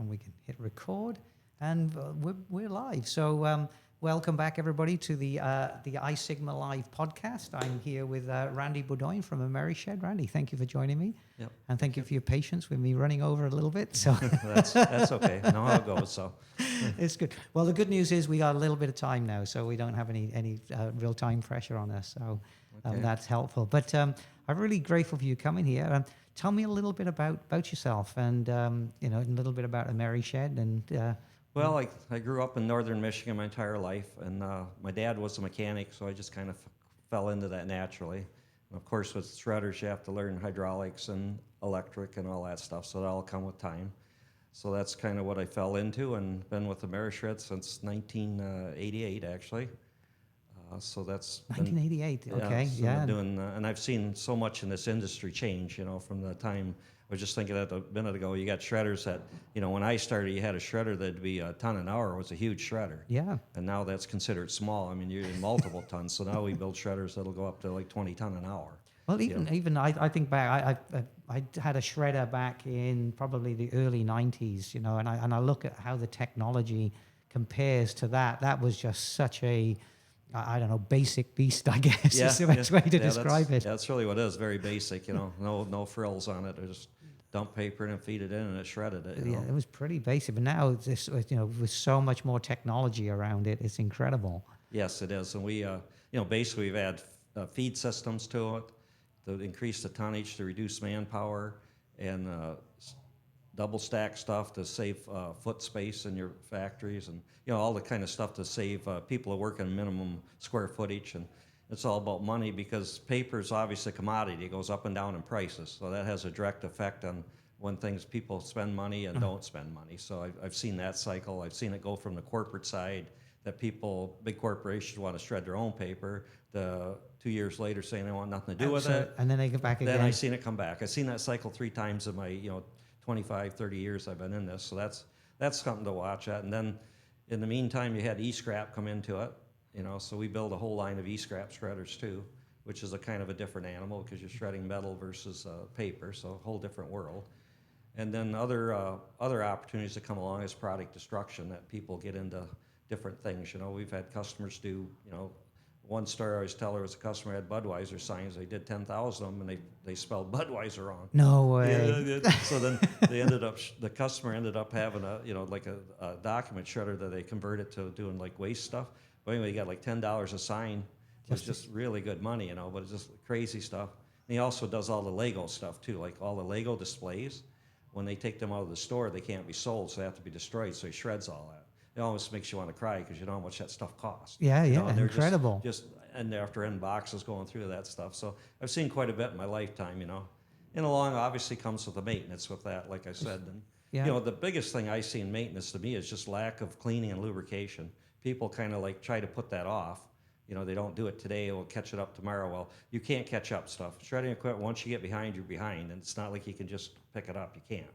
and we can hit record, and we're live. So welcome back, everybody, to the I Sigma Live podcast. I'm here with Randy Beaudoin from Ameri-Shred. Randy, thank you for joining me. Yep. And thank you for your patience with me running over a little bit. So that's okay. I know how it goes. So it's good. Well, the good news is we got a little bit of time now, so we don't have any real time pressure on us. So Okay. that's helpful. But I'm really grateful for you coming here. Tell me a little bit about yourself, and a little bit about Ameri-Shred. And well, I grew up in northern Michigan my entire life, and my dad was a mechanic, so I just kind of fell into that naturally. And of course, with shredders, you have to learn hydraulics and electric and all that stuff, so that all come with time. So that's kind of what I fell into, and been with Ameri-Shred since 1988, actually. So that's 1988. Okay, so yeah. doing, and I've seen so much in this industry change. From the time I was just thinking that a minute ago. You got shredders that, when I started, you had a shredder that'd be a ton an hour. It was a huge shredder. Yeah. And now that's considered small. I mean, you're in multiple tons. So now we build shredders that'll go up to like 20 ton an hour. Well, even I think back. I had a shredder back in probably the early 90s. And I look at how the technology compares to that. That was just such a, I don't know, basic beast, I guess, is the best way to describe it. That's really what it is, very basic, no frills on it. Just dump paper in and feed it in and it shredded it. Yeah, it was pretty basic. But now, with so much more technology around it, it's incredible. Yes, it is. And we, basically we've added feed systems to it to increase the tonnage, to reduce manpower, and double stack stuff to save foot space in your factories, and all the kind of stuff to save people who work in minimum square footage. And it's all about money, because paper is obviously a commodity. It goes up and down in prices, so that has a direct effect on when people spend money and don't spend money. So I've seen that cycle. I've seen it go from the corporate side, that big corporations want to shred their own paper, 2 years later saying they want nothing to do with it. And then they get back again. Then I've seen it come back. I've seen that cycle 3 times in my 25, 30 years I've been in this. So that's something to watch at. And then in the meantime, you had e-scrap come into it. So we build a whole line of e-scrap shredders too, which is a kind of a different animal, because you're shredding metal versus paper, so a whole different world. And then other opportunities that come along is product destruction, that people get into different things. We've had customers do, one story I always tell her was a customer had Budweiser signs. They did 10,000 of them, and they spelled Budweiser wrong. No way. Yeah. So then the customer ended up having a document shredder that they converted to doing like waste stuff. But anyway, you got like $10 a sign. It's just really good money, but it's just crazy stuff. And he also does all the Lego stuff too, like all the Lego displays. When they take them out of the store, they can't be sold, so they have to be destroyed. So he shreds all that. It almost makes you want to cry, because you know how much that stuff costs. Yeah, And they're incredible. Just end after end boxes going through that stuff. So I've seen quite a bit in my lifetime, And along obviously comes with the maintenance with that, like I said. And the biggest thing I see in maintenance to me is just lack of cleaning and lubrication. People kind of like try to put that off. They don't do it today, we'll catch it up tomorrow. Well, you can't catch up stuff. Shredding equipment, once you get behind, you're behind, and it's not like you can just pick it up. You can't.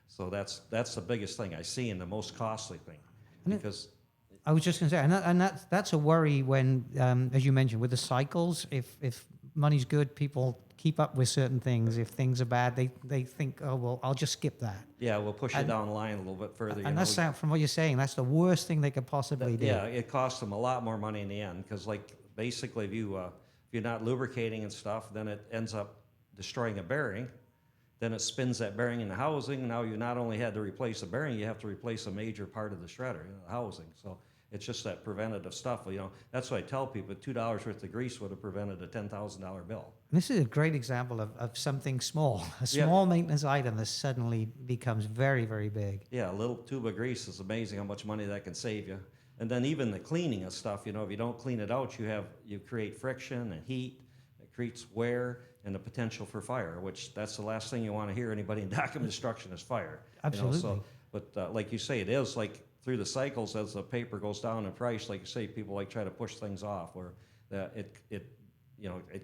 So that's the biggest thing I see, and the most costly thing. Because I was just going to say, and that's a worry when, as you mentioned, with the cycles. If money's good, people keep up with certain things. If things are bad, they think, oh well, I'll just skip that. Yeah, we'll push it down the line a little bit further. And that's from what you're saying. That's the worst thing they could possibly do. Yeah, it costs them a lot more money in the end, because like basically if you're not lubricating and stuff, then it ends up destroying a bearing. Then it spins that bearing in the housing. Now you not only had to replace a bearing, you have to replace a major part of the shredder, the housing. So it's just that preventative stuff. That's what I tell people. $2 worth of grease would have prevented a $10,000 bill. This is a great example of something small, a small maintenance item that suddenly becomes very, very big. Yeah, a little tube of grease is amazing how much money that can save you. And then even the cleaning of stuff, if you don't clean it out, you create friction and heat. It creates wear and the potential for fire, which that's the last thing you want to hear anybody in document destruction is fire. Absolutely. But like you say, it is like through the cycles as the paper goes down in price. Like you say, people like try to push things off, where it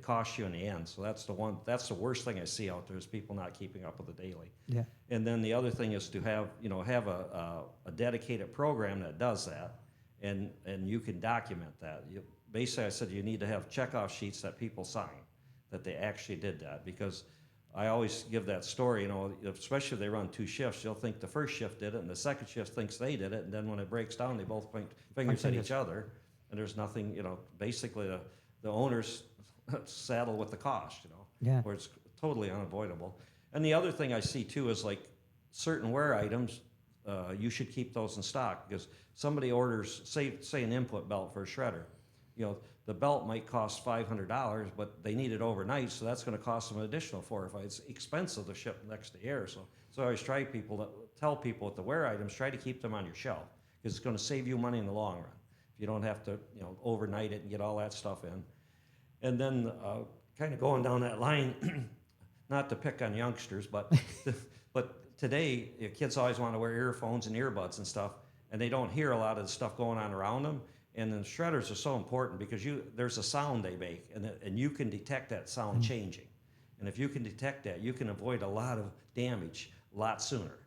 costs you in the end. So that's the worst thing I see out there, is people not keeping up with it daily. Yeah. And then the other thing is to have a dedicated program that does that, and you can document that. Basically, I said you need to have checkoff sheets that people sign, that they actually did that, because I always give that story, you know, especially if they run 2 shifts, you'll think the first shift did it and the second shift thinks they did it, and then when it breaks down, they both point fingers at each other, and there's nothing, you know, basically the owners saddle with the cost, you know, Yeah. where it's totally unavoidable. And the other thing I see too is like certain wear items, you should keep those in stock, because somebody orders, say an input belt for a shredder, you know, the belt might cost $500, but they need it overnight, so that's going to cost them an additional 4 or 5. It's expensive to ship next to air, so I always tell people with the wear items, try to keep them on your shelf, because it's going to save you money in the long run if you don't have to, you know, overnight it and get all that stuff in. And then kind of going down that line, not to pick on youngsters, but today kids always want to wear earphones and earbuds and stuff, and they don't hear a lot of the stuff going on around them. And then shredders are so important because there's a sound they make, and you can detect that sound changing. And if you can detect that, you can avoid a lot of damage a lot sooner.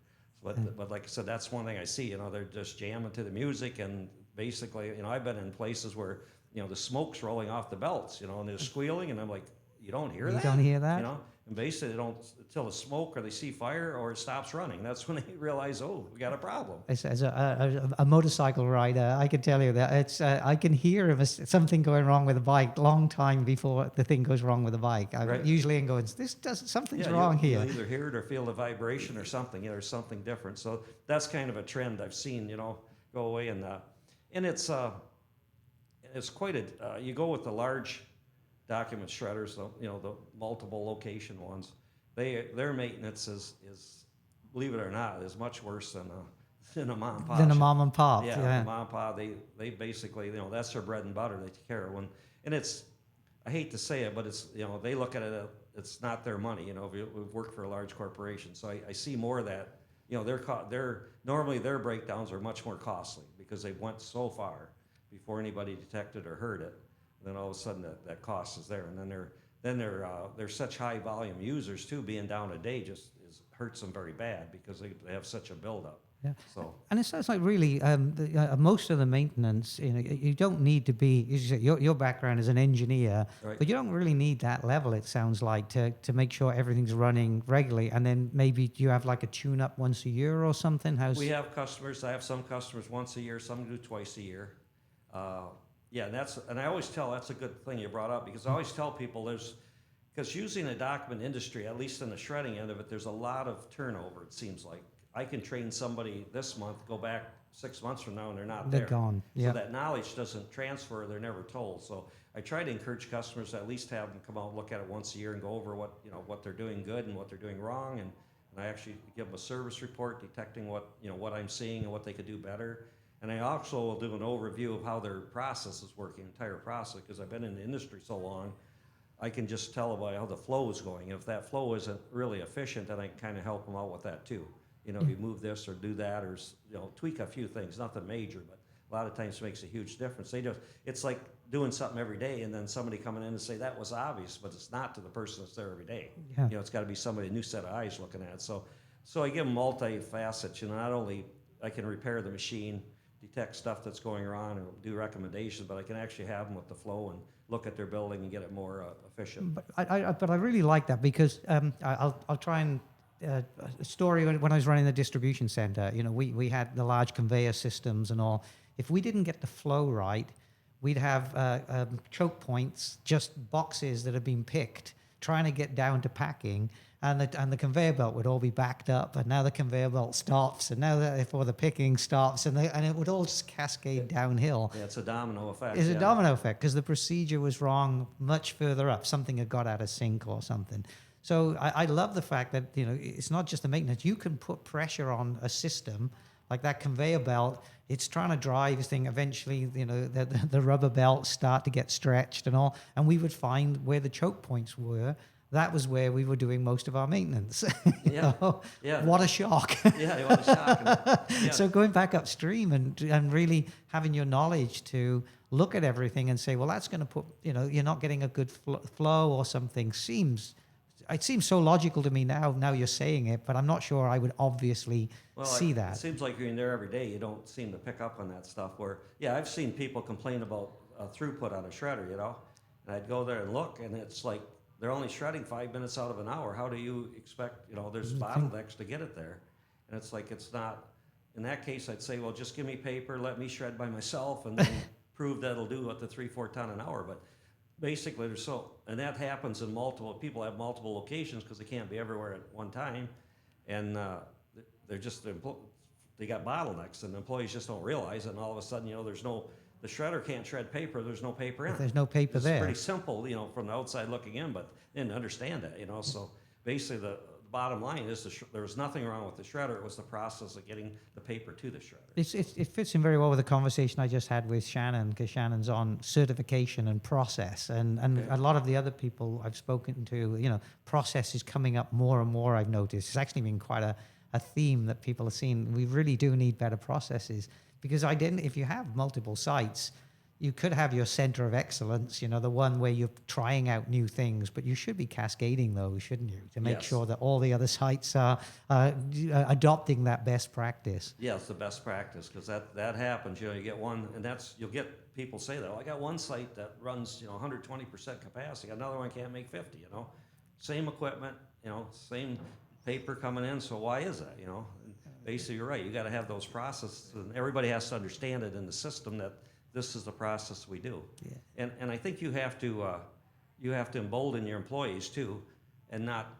But like I said, that's one thing I see. You know, they're just jamming to the music, and basically, you know, I've been in places where, you know, the smoke's rolling off the belts, you know, and they're squealing, and I'm like, you don't hear that? You don't hear that? You know, and basically they don't until the smoke or they see fire or it stops running. That's when they realize, oh, we got a problem. As a motorcycle rider, I can tell you that I can hear something going wrong with the bike long time before the thing goes wrong with the bike. I'm usually in going, something's wrong here. You'll either hear it or feel the vibration or something. You know, there's something different. So that's kind of a trend I've seen, you know, go away. And it's quite a, you go with the large document shredders, you know, the multiple location ones, their maintenance is, believe it or not, is much worse than a mom and pop. Than a mom and pop. Yeah, the mom and pop, they basically, you know, that's their bread and butter. They take care of one, and it's, I hate to say it, but it's, you know, they look at it, it's not their money. You know, we've worked for a large corporation, so I see more of that. You know, normally their breakdowns are much more costly because they went so far before anybody detected or heard it. Then all of a sudden that cost is there, and then they're such high volume users too. Being down a day just hurts them very bad because they have such a buildup. Yeah. So and it sounds like really most of the maintenance, you know, you don't need to be. Your background is an engineer, right. But you don't really need that level. It sounds like to make sure everything's running regularly, and then maybe you have like a tune-up once a year or something. We have customers. I have some customers once a year. Some do twice a year. Yeah, and I always tell, that's a good thing you brought up, because I always tell people because using the document industry, at least in the shredding end of it, there's a lot of turnover, it seems like. I can train somebody this month, go back 6 months from now, and they're not there. They're gone. Yeah. So that knowledge doesn't transfer, they're never told. So I try to encourage customers to at least have them come out and look at it once a year and go over what they're doing good and what they're doing wrong, and I actually give them a service report detecting what I'm seeing and what they could do better. And I also will do an overview of how their process is working, entire process, because I've been in the industry so long, I can just tell by how the flow is going. If that flow isn't really efficient, then I can kind of help them out with that too. You know, if you move this or do that, or tweak a few things, nothing major, but a lot of times it makes a huge difference. It's like doing something every day, and then somebody coming in and say that was obvious, but it's not to the person that's there every day. Yeah. You know, it's got to be somebody, a new set of eyes looking at it. So I give them multi-facets. You know, not only I can repair the machine, detect stuff that's going wrong, and do recommendations, but I can actually have them with the flow and look at their building and get it more efficient. But I really like that, because I'll try and a story when I was running the distribution center. You know, we had the large conveyor systems and all. If we didn't get the flow right, we'd have choke points, just boxes that have been picked, trying to get down to packing. And the conveyor belt would all be backed up, and now the conveyor belt stops, and now therefore the picking stops, and it would all just cascade downhill. Yeah, it's a domino effect. It's a domino effect, because the procedure was wrong much further up. Something had got out of sync or something. So I love the fact that, you know, it's not just the maintenance. You can put pressure on a system like that conveyor belt. It's trying to drive this thing. Eventually, you know, the rubber belts start to get stretched and all, and we would find where the choke points were. That was where we were doing most of our maintenance. Yeah. What a shock. Yeah, what a shock. Yeah. So going back upstream and really having your knowledge to look at everything and say, well, that's going to put, you know, you're not getting a good flow or something. It seems so logical to me now you're saying it, but I'm not sure I would obviously see that. It seems like you're in there every day. You don't seem to pick up on that stuff I've seen people complain about throughput on a shredder, you know, and I'd go there and look, and it's like they're only shredding 5 minutes out of an hour. How do you expect, there's bottlenecks to get it there? And it's like, it's not, in that case, I'd say, well, just give me paper, let me shred by myself, and then prove that it'll do up to 3-4 ton an hour. But basically, and that happens in people have multiple locations because they can't be everywhere at one time. And they're just, they got bottlenecks, and employees just don't realize it. And all of a sudden, the shredder can't shred paper, there's no paper in it. There's no paper there. It's pretty simple, from the outside looking in, but they didn't understand that, So basically, the bottom line is there was nothing wrong with the shredder. It was the process of getting the paper to the shredder. It fits in very well with the conversation I just had with Shannon, because Shannon's on certification and process, and Okay. a lot of the other people I've spoken to, process is coming up more and more. I've noticed it's actually been quite a theme that people are seeing. We really do need better processes, because if you have multiple sites, you could have your center of excellence, the one where you're trying out new things, but you should be cascading those, shouldn't you, to make Yes. sure that all the other sites are adopting that best practice. Yeah, it's the best practice, because that happens. You get one, and you'll get people say that. I got one site that runs 120% capacity. Got another one can't make 50. Same equipment, same paper coming in. So why is that? And basically, you're right. You got to have those processes, and everybody has to understand it in the system that this is the process we do. Yeah. And I think you have to embolden your employees too, and not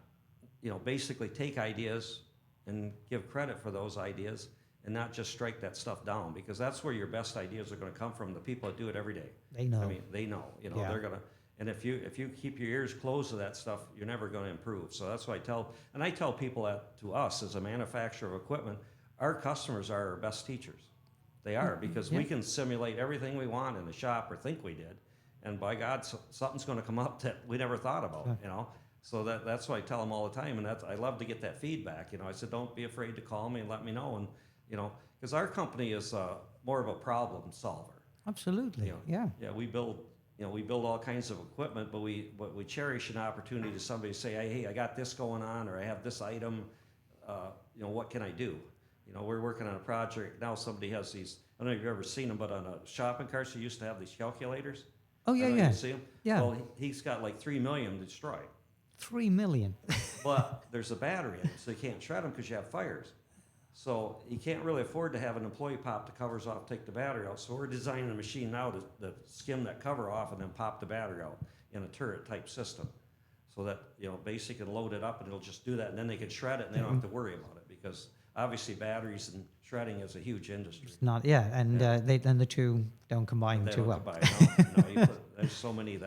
basically take ideas and give credit for those ideas, and not just strike that stuff down, because that's where your best ideas are going to come from. The people that do it every day. They know. I mean, they know. Yeah. They're gonna. And if you keep your ears closed to that stuff, you're never going to improve. So that's why I tell people that to us as a manufacturer of equipment, our customers are our best teachers. They are, because we can simulate everything we want in the shop, or think we did, and by God, something's going to come up that we never thought about. So that's why I tell them all the time, and I love to get that feedback. I said, don't be afraid to call me and let me know, and because our company is more of a problem solver. Absolutely. Yeah. Yeah, we build all kinds of equipment, but we cherish an opportunity to somebody to say, hey, I got this going on, or I have this item. What can I do? We're working on a project now. Somebody has these. I don't know if you've ever seen them, but on a shopping cart, you used to have these calculators. Oh yeah, I don't know yeah. if you see them? Yeah. Well, he's got like 3 million destroyed. 3 million. But there's a battery in it, so you can't shred them because you have fires. So you can't really afford to have an employee pop the covers off, take the battery out. So we're designing a machine now to skim that cover off and then pop the battery out in a turret type system, so that basically can load it up and it'll just do that, and then they can shred it and they don't have to worry about it, because obviously batteries and shredding is a huge industry. It's not, and the two don't combine They too don't well. combine. There's so many.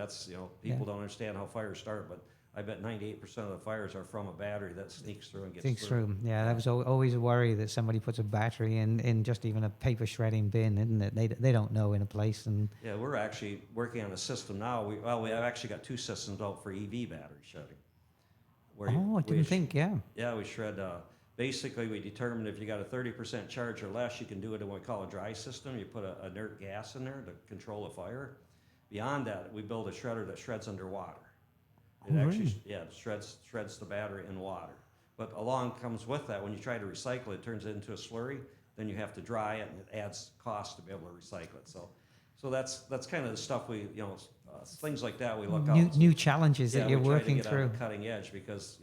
People don't understand how fires start, but I bet 98% of the fires are from a battery that sneaks through and gets through. Yeah, that was always a worry, that somebody puts a battery in just even a paper shredding bin, isn't it? They don't know in a place. And yeah, we're actually working on a system now. We have actually got 2 systems out for EV battery shredding. I didn't think. Yeah. Yeah, we shred. Basically, we determined if you got a 30% charge or less, you can do it in what we call a dry system. You put a inert gas in there to control a fire. Beyond that, we build a shredder that shreds underwater. It actually, shreds the battery in water. But along comes with that, when you try to recycle it, it turns it into a slurry. Then you have to dry it, and it adds cost to be able to recycle it. So that's kind of the stuff things like that we look out. New challenges that you're we try working to get through. on the cutting edge, because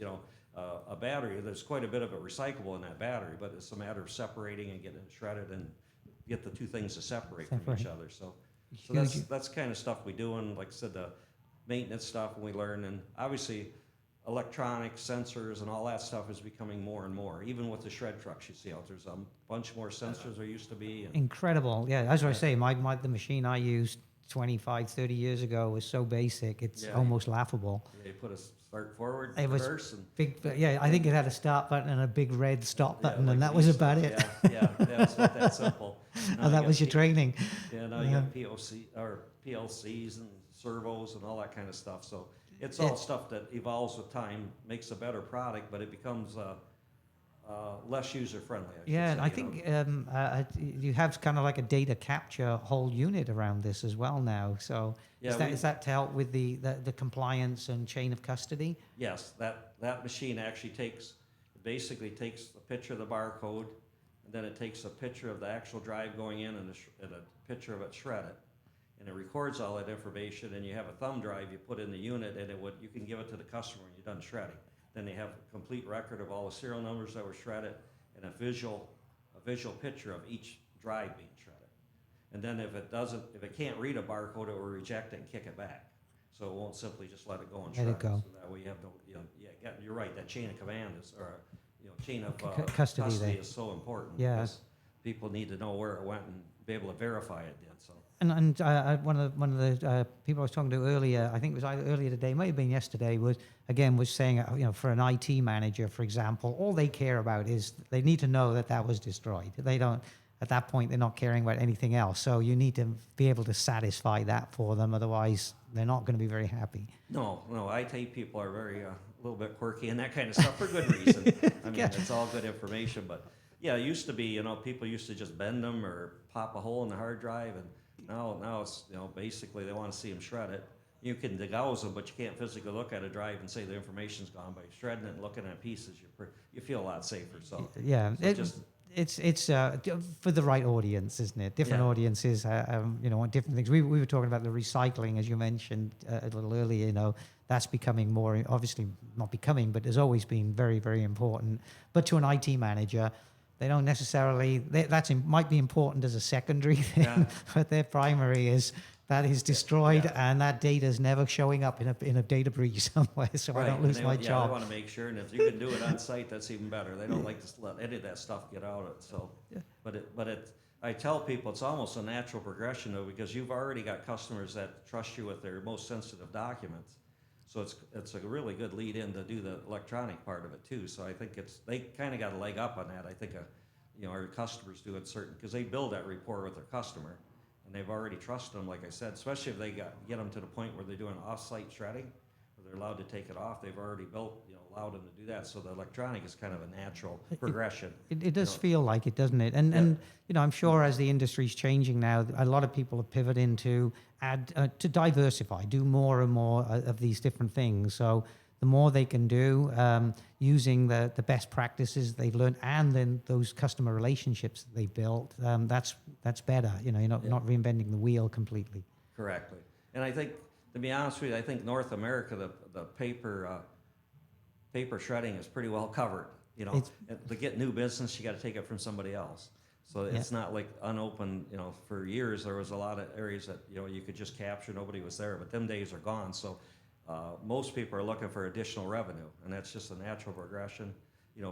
a battery, there's quite a bit of it recyclable in that battery, but it's a matter of separating and getting it shredded and get the two things to separate from each other. So that's kind of stuff we do, and like I said, the maintenance stuff we learn, and obviously electronic sensors and all that stuff is becoming more and more. Even with the shred trucks you see out, there's a bunch more sensors there used to be. Incredible. Yeah, as I say, the machine I used 25, 30 years ago was so basic, it's almost laughable. Yeah, you put a start forward, it was reverse, and big. Yeah, I think it had a start button and a big red stop button, and that was about it. That was about that simple. And that was your training. Yeah, now you got PLCs and servos and all that kind of stuff. So it's all stuff that evolves with time, makes a better product, but it becomes less user friendly. I think you have kind of like a data capture whole unit around this as well now. So is that to help with the compliance and chain of custody? Yes, that machine actually basically takes a picture of the barcode, and then it takes a picture of the actual drive going in and a picture of it shredded. and it records all that information, and you have a thumb drive you put in the unit, and you can give it to the customer when you're done shredding. Then they have a complete record of all the serial numbers that were shredded and a visual picture of each drive being shredded. And then if it can't read a barcode, it will reject it and kick it back. So it won't simply just let it go and shred Let it go. So that way you have no, you're right, that chain of command is, or, chain of Custody there. is so important. Yeah. Because people need to know where it went and be able to verify it did, so. And one of the people I was talking to earlier, I think it was either earlier today, might have been yesterday, was saying, for an IT manager, for example, all they care about is they need to know that was destroyed. They don't, at that point, they're not caring about anything else. So you need to be able to satisfy that for them. Otherwise, they're not going to be very happy. No, IT people are very, a little bit quirky and that kind of stuff for good reason. I mean, it's all good information, but yeah, it used to be, people used to just bend them or pop a hole in the hard drive, and now it's, basically they want to see them shredded. You can degauss them, but you can't physically look at a drive and say the information's gone. By shredding it and looking at pieces, you feel a lot safer. So yeah, so it's for the right audience, isn't it? Different audiences, want different things. We were talking about the recycling, as you mentioned a little earlier. That's becoming more, obviously not becoming, but has always been very, very important. But to an IT manager, they don't necessarily. Might be important as a secondary thing, but their primary is that is destroyed, and that data is never showing up in a data breach somewhere, so I don't lose my job. They want to make sure, and if you can do it on site, that's even better. They don't like to let any of that stuff get out. So, I tell people it's almost a natural progression though, because you've already got customers that trust you with their most sensitive documents. So it's a really good lead in to do the electronic part of it too. So I think they kind of got a leg up on that. I think our customers do it certain because they build that rapport with their customer. And they've already trusted them, like I said, especially if they get them to the point where they're doing off-site shredding, where they're allowed to take it off. They've already allowed them to do that. So the electronic is kind of a natural progression. It does feel like it, doesn't it? And I'm sure as the industry's changing now, a lot of people are pivoting to to diversify, do more and more of these different things. So the more they can do using the best practices they've learned, and then those customer relationships that they've built, that's better. You're not reinventing the wheel completely. Correctly. And I think, to be honest with you, I think North America, the paper shredding is pretty well covered. To get new business, you got to take it from somebody else. So it's not like unopened. For years there was a lot of areas that you could just capture, nobody was there, but them days are gone. So most people are looking for additional revenue, and that's just a natural progression,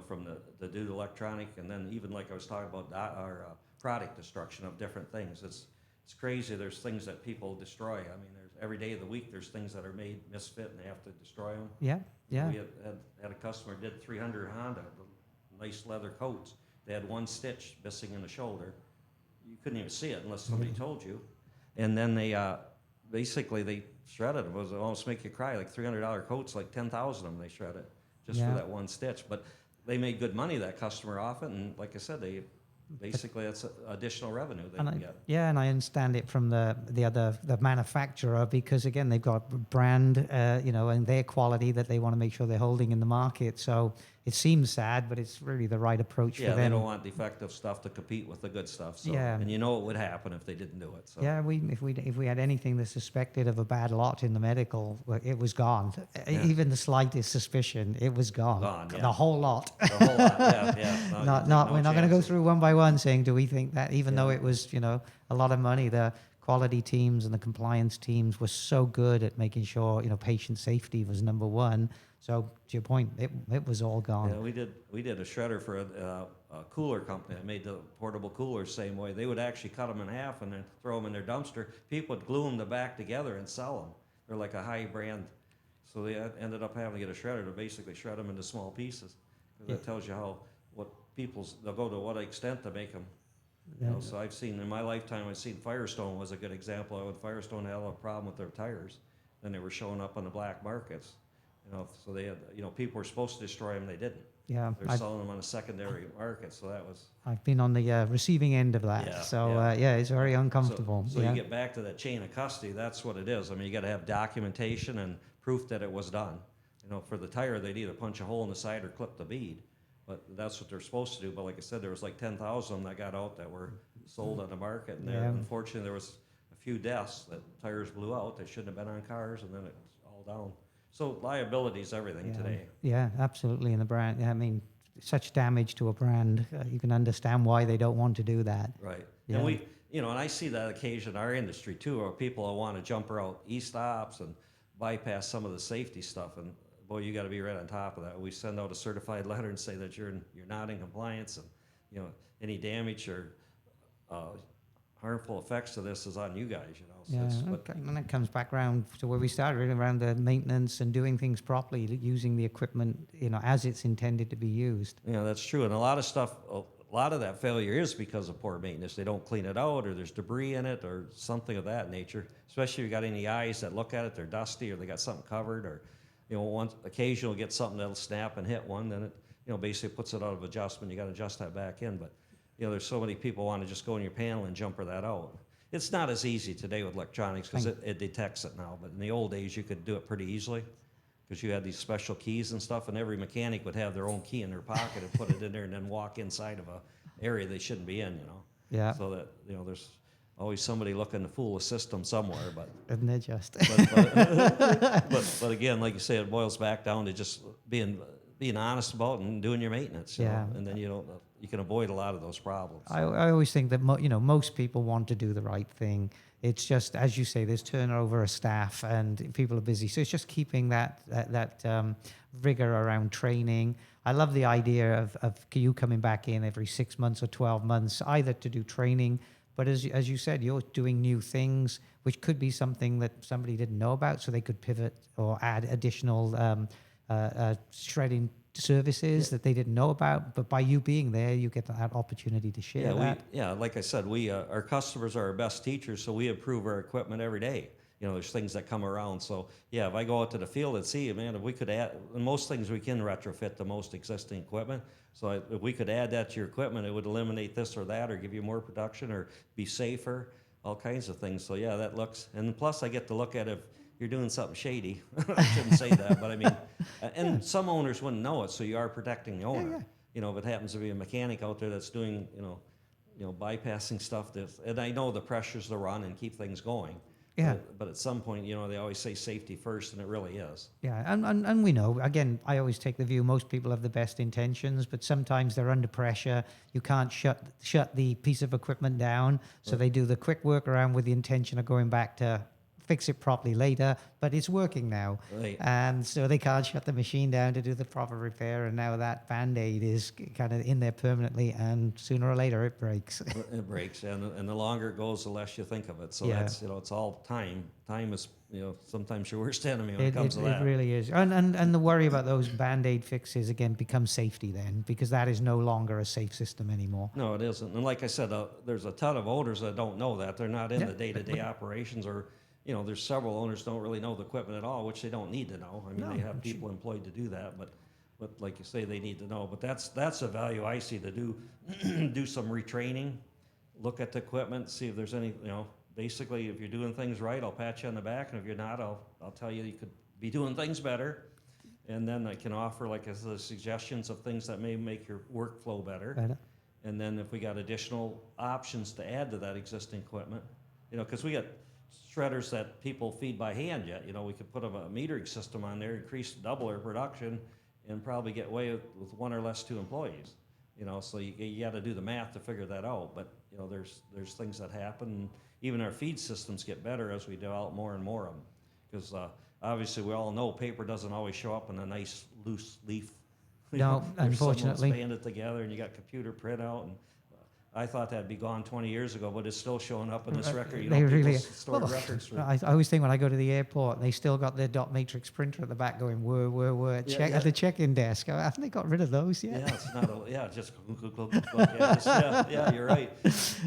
from the do the electronic, and then even like I was talking about our product destruction of different things. It's crazy. There's things that people destroy. I mean, there's every day of the week there's things that are made misfit and they have to destroy them. Yeah. We had a customer did 300 Honda, nice leather coats. They had one stitch missing in the shoulder. You couldn't even see it unless somebody told you. And then they basically they shredded them. It was almost make you cry. Like $300 coats, like 10,000 of them they shredded just for that one stitch. But they made good money, that customer, off it. And like I said, basically that's additional revenue they can get. Yeah, and I understand it from the manufacturer, because again they've got brand, and their quality that they want to make sure they're holding in the market. So it seems sad, but it's really the right approach for them. Yeah, they don't want defective stuff to compete with the good stuff. So, and it would happen if they didn't do it. So. Yeah, if we had anything that's suspected of a bad lot in the medical, it was gone. Even the slightest suspicion, it was gone. The whole lot. The whole lot. Yeah. We're not going to go through one by one saying, do we think that, even though it was a lot of money, the quality teams and the compliance teams were so good at making sure patient safety was number one. So to your point, it was all gone. Yeah, we did a shredder for a cooler company that made the portable coolers same way. They would actually cut them in half and then throw them in their dumpster. People would glue them back together and sell them. They're like a high brand. So they ended up having to get a shredder to basically shred them into small pieces. That tells you they'll go to what extent to make them. So I've seen in my lifetime, Firestone was a good example. When Firestone had a problem with their tires, then they were showing up on the black markets. So they had, people were supposed to destroy them, they didn't. Yeah, they're selling them on a secondary market. So that was. I've been on the receiving end of that. It's very uncomfortable. So you get back to that chain of custody. That's what it is. I mean, you got to have documentation and proof that it was done. For the tire, they'd either punch a hole in the side or clip the bead. But that's what they're supposed to do. But like I said, there was like 10,000 that got out that were sold on the market. And unfortunately, there was a few deaths that tires blew out that shouldn't have been on cars, and then it's all down. So liability is everything today. Yeah, absolutely. And the brand, yeah, I mean, such damage to a brand, you can understand why they don't want to do that. Right. Yeah. And we, and I see that occasion in our industry too, where people want to jump around e-stops and bypass some of the safety stuff. And boy, you got to be right on top of that. We send out a certified letter and say that you're not in compliance, and any damage or harmful effects to this is on you guys. So Yeah, okay. And that comes back around to where we started, really around the maintenance and doing things properly, using the equipment, as it's intended to be used. Yeah, that's true. And a lot of stuff, a lot of that failure is because of poor maintenance. They don't clean it out, or there's debris in it, or something of that nature. Especially if you got any eyes that look at it, they're dusty, or they got something covered, or once occasionally get something that'll snap and hit one, then it basically puts it out of adjustment. You got to adjust that back in. But there's so many people want to just go in your panel and jumper that out. It's not as easy today with electronics because it detects it now. But in the old days, you could do it pretty easily because you had these special keys and stuff, and every mechanic would have their own key in their pocket and put it in there and then walk inside of a area they shouldn't be in. Yeah. So that there's always somebody looking to fool the system somewhere. But isn't it just? but again, like you say, it boils back down to just being honest about it and doing your maintenance. Yeah. And then you can avoid a lot of those problems. I always think that most people want to do the right thing. It's just, as you say, there's turnover of staff and people are busy. So it's just keeping that rigor around training. I love the idea of you coming back in every 6 months or 12 months, either to do training, but as you said, you're doing new things, which could be something that somebody didn't know about, so they could pivot or add additional shredding services that they didn't know about. But by you being there, you get that opportunity to share that. Like I said, our customers are our best teachers, so we improve our equipment every day. There's things that come around. So if I go out to the field and see, man, if we could add, and most things we can retrofit to most existing equipment. So if we could add that to your equipment, it would eliminate this or that, or give you more production, or be safer, all kinds of things. So that looks, and plus I get to look at if you're doing something shady. I shouldn't say that, but I mean, and some owners wouldn't know it, so you are protecting the owner. If it happens to be a mechanic out there that's doing, bypassing stuff, and I know the pressures to run and keep things going. Yeah. But at some point, they always say safety first, and it really is. Yeah, and we know, again, I always take the view most people have the best intentions, but sometimes they're under pressure. You can't shut the piece of equipment down, so they do the quick workaround with the intention of going back to fix it properly later, but it's working now. Right. And so they can't shut the machine down to do the proper repair, and now that Band-Aid is kind of in there permanently, and sooner or later it breaks. It breaks, and the longer it goes, the less you think of it. So that's, it's all time. Time is, sometimes your worst enemy when it comes to that. It really is. And the worry about those Band-Aid fixes, again, becomes safety then, because that is no longer a safe system anymore. No, it isn't. And like I said, there's a ton of owners that don't know that. They're not in the day-to-day operations, or there's several owners don't really know the equipment at all, which they don't need to know. I mean, they have people employed to do that, but like you say, they need to know. But that's a value I see to do some retraining, look at the equipment, see if there's any, basically if you're doing things right, I'll pat you on the back, and if you're not, I'll tell you could be doing things better. And then I can offer, like I said, suggestions of things that may make your workflow better. And then if we got additional options to add to that existing equipment, because we got shredders that people feed by hand yet. We could put a metering system on there, double our production, and probably get away with one or less 2 employees. So you got to do the math to figure that out. But there's things that happen. Even our feed systems get better as we develop more and more of them. Because obviously we all know paper doesn't always show up in a nice loose leaf. No, unfortunately. Band it together, and you got computer printout, and I thought that'd be gone 20 years ago, but it's still showing up in this record. They really store records. I always think when I go to the airport, they still got their dot matrix printer at the back going whir at the check-in desk. Haven't they got rid of those yet? Yeah, it's not just you're right.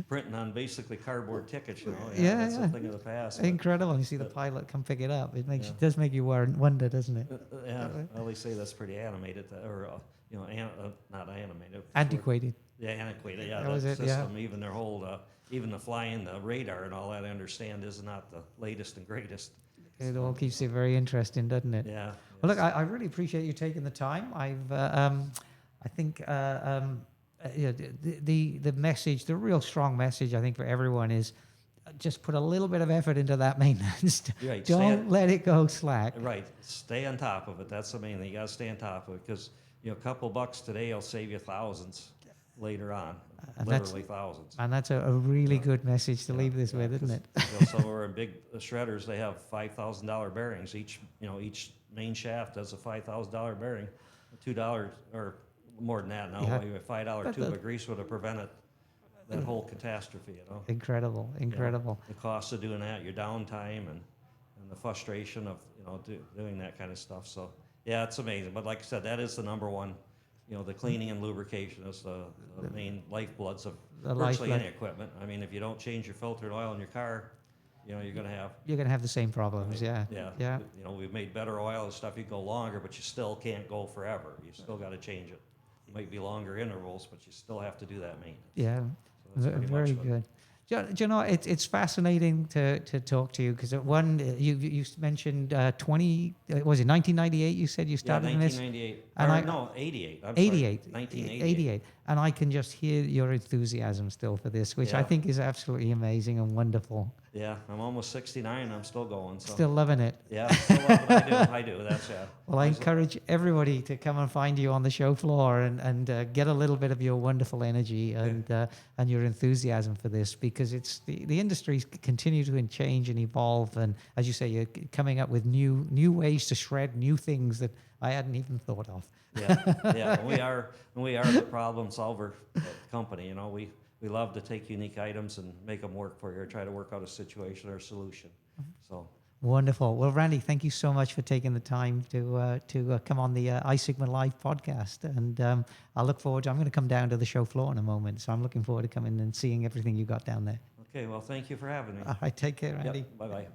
Printing on basically cardboard tickets, that's a thing of the past. Incredible. You see the pilot come pick it up. It does make you wonder, doesn't it? Well, they say that's pretty animated, or not animated. Antiquated. Yeah, antiquated. Yeah, that was it. System, even their whole, even the flying, the radar, and all that. I understand is not the latest and greatest. It all keeps it very interesting, doesn't it? Yeah. Well, look, I really appreciate you taking the time. I think the message, the real strong message, I think for everyone is, just put a little bit of effort into that maintenance. Right, Don't let it go slack. Right, stay on top of it. That's the main thing. You got to stay on top of it because a couple bucks today will save you thousands later on, And literally thousands. And that's a really good message to leave this with, isn't it? Some of our big shredders, they have $5,000 bearings. Each main shaft has a $5,000 bearing. $2 or more than that now. Yeah. Maybe a $5 tube of grease would have prevented that whole catastrophe. Incredible. The cost of doing that, your downtime, and the frustration of doing that kind of stuff. So yeah, it's amazing. But like I said, that is the number one. The cleaning and lubrication is the main lifebloods of virtually any equipment. I mean, if you don't change your filter and oil in your car, you're going to have the same problems. Yeah. We've made better oil and stuff. You go longer, but you still can't go forever. You still got to change it. It might be longer intervals, but you still have to do that maintenance. Yeah, So very good. Do you know, it's fascinating to talk to you because you mentioned 1998 you said you started in this? 1998. And no, 88. I'm 88. Sorry, 1988. And I can just hear your enthusiasm still for this, which I think is absolutely amazing and wonderful. Yeah, I'm almost 69. I'm still going. So. Still loving it. Yeah, still loving it. I do. That's Well, I encourage everybody to come and find you on the show floor and get a little bit of your wonderful energy and your enthusiasm for this, because it's the industries continue to change and evolve, and as you say, you're coming up with new ways to shred, new things that I hadn't even thought of. Yeah. We are the problem solver company. We love to take unique items and make them work for you, or try to work out a situation or a solution. So wonderful. Well, Randy, thank you so much for taking the time to come on the iSigma Live podcast, and I look forward to. I'm going to come down to the show floor in a moment, so I'm looking forward to coming and seeing everything you got down there. Okay. Well, thank you for having me. All right. Take care, Randy. Yep, bye-bye.